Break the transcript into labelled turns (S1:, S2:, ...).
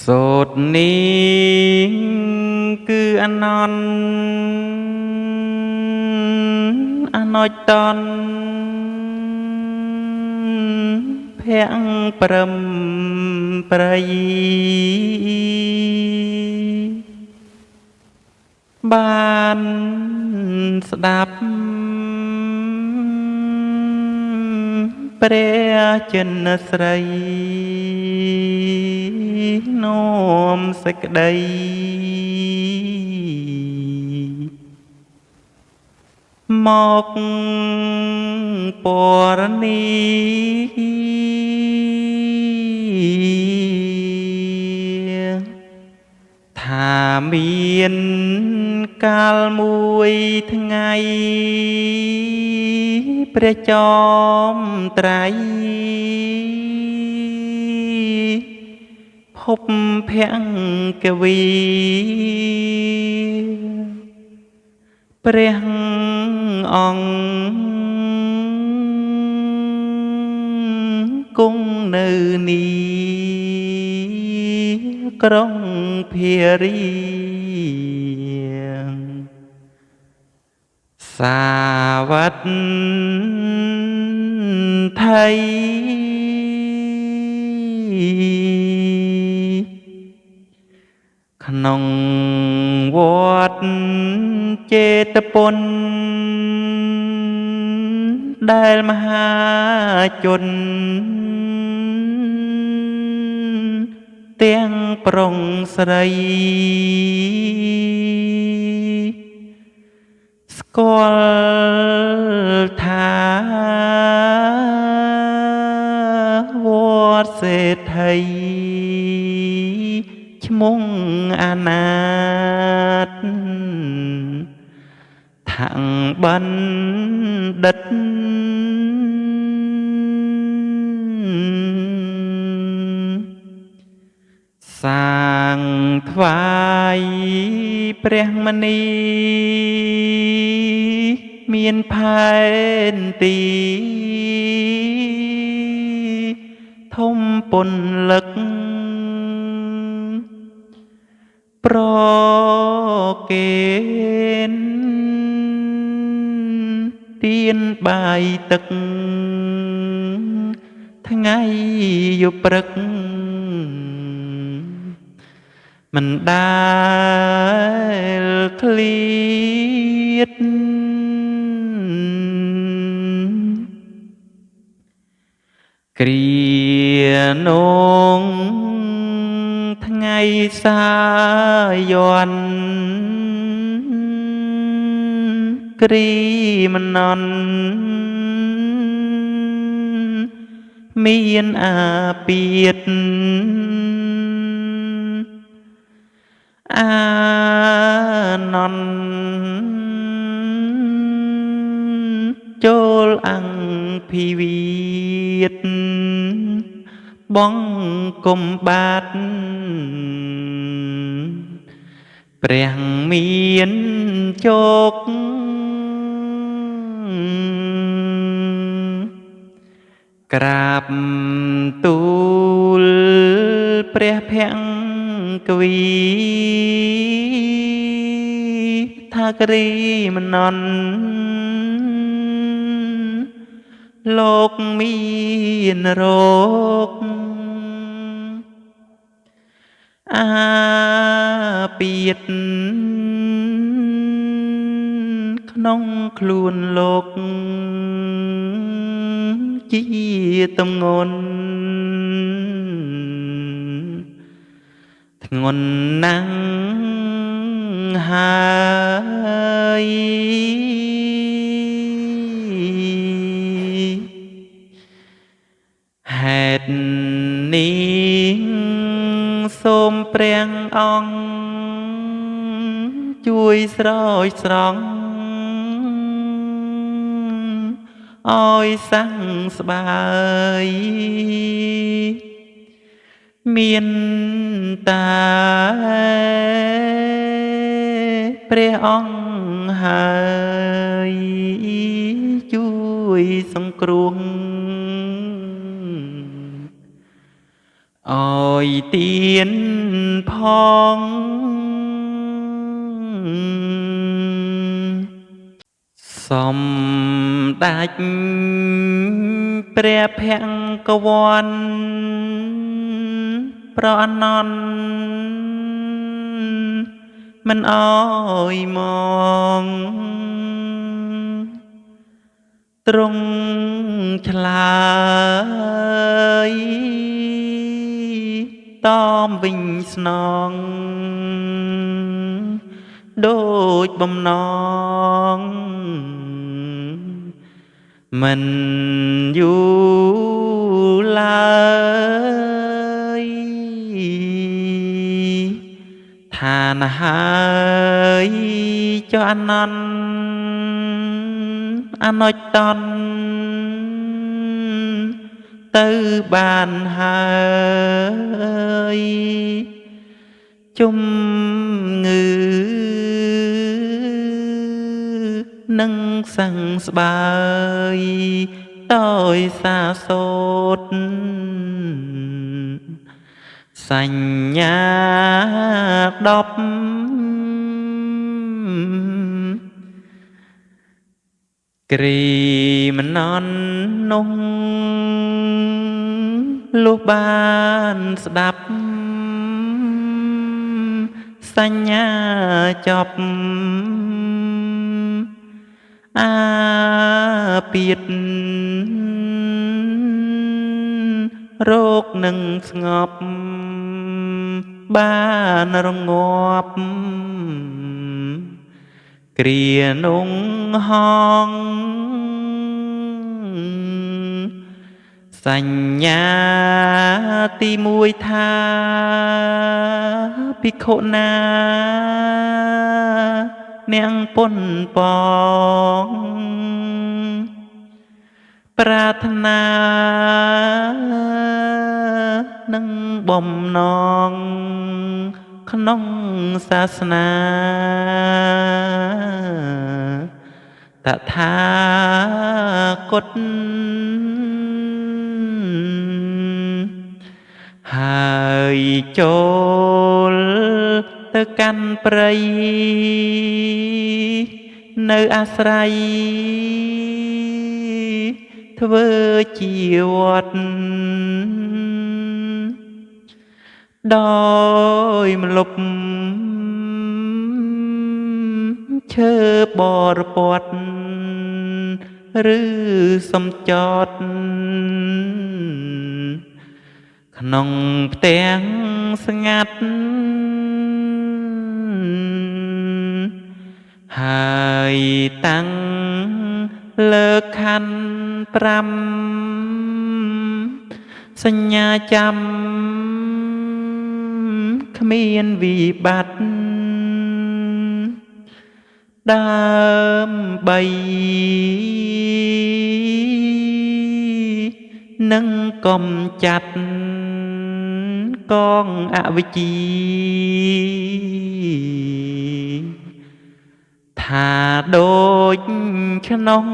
S1: សូត្រនេះគឺអណច្ចតនភ័ងព្រមប្រៃបានស្ដាប់ព្រះចិនស្រីនោមសេចក្ដីមកពរនីថាមានកាលមួយថ្ងៃព្រះចោមត្រៃភពភង្គវីព្រះអង្គគង់នៅនេះក្រុងភារីសាវត្តថៃក្នុងវត្តចេតពុនដែលមហាជនទាំងប្រុងស្រីស្គាល់ថាវត្តសេដ្ឋីឈ្មោះអនាថថាំងបណ្ឌិតសាងថ្វាយព្រះមនីមានផែនទីធំពន្លឹកប្រគេនទានបាយទឹកថ្ងៃយប់ព្រឹកមិនដែលឃ្លាតគ្រានងថ្ងៃសាយន្តគ្រីមណន្តមានអាពាធអានន្តចូលអង្គភិវាទបង្គំបាទព្រះមានជោគក្រាបទូលព្រះភង្គវីថាគ្រីមណន្តលោកមានរោគអាពាធក្នុងខ្លួនលោកជាទំងន់ធ្ងន់ណាស់ហើយហេតុនេះសូមព្រះអង្គជួយស្រោចស្រង់ឲ្យសាំងស្បើយមានតាព្រះអង្គហើយជួយសង្គ្រោះ អើយទៀនផងសំដាច់ព្រះភង្គវន្តប្រអនន្តមិនអើយមកទ្រង់ឆ្លើយតមវិញស្នងដូចបំណងមិនយូរឡើយឋានហើយចុះអនន្តអនុចតនទៅបានហើយជំងឺនឹងសឹងស្បើយដោយសារសូត្រសញ្ញា10គ្រីមិននន់នោះលុះបានស្ដាប់សញ្ញាចប់អាពាតរោគនឹងស្ងប់បានរងាប់គ្រានុងហងសញ្ញាទី1ថាភិក្ខុណានាងពុនបងប្រាថ្នានឹងបំណងក្នុងសាសនាតថាគតហើយចូលទៅកាន់ព្រៃនៅអាស្រ័យធ្វើជាវត្តដោយម្លប់ឈើបរពតឬសំចតក្នុងផ្ទាំងស្ងាត់ហើយតាំងលើខណ្ឌ5សញ្ញាចាំគ្មានវិបត្តិដើម្បីនឹងកំចាត់កងអវិជ្ជាថាដូចខ្នង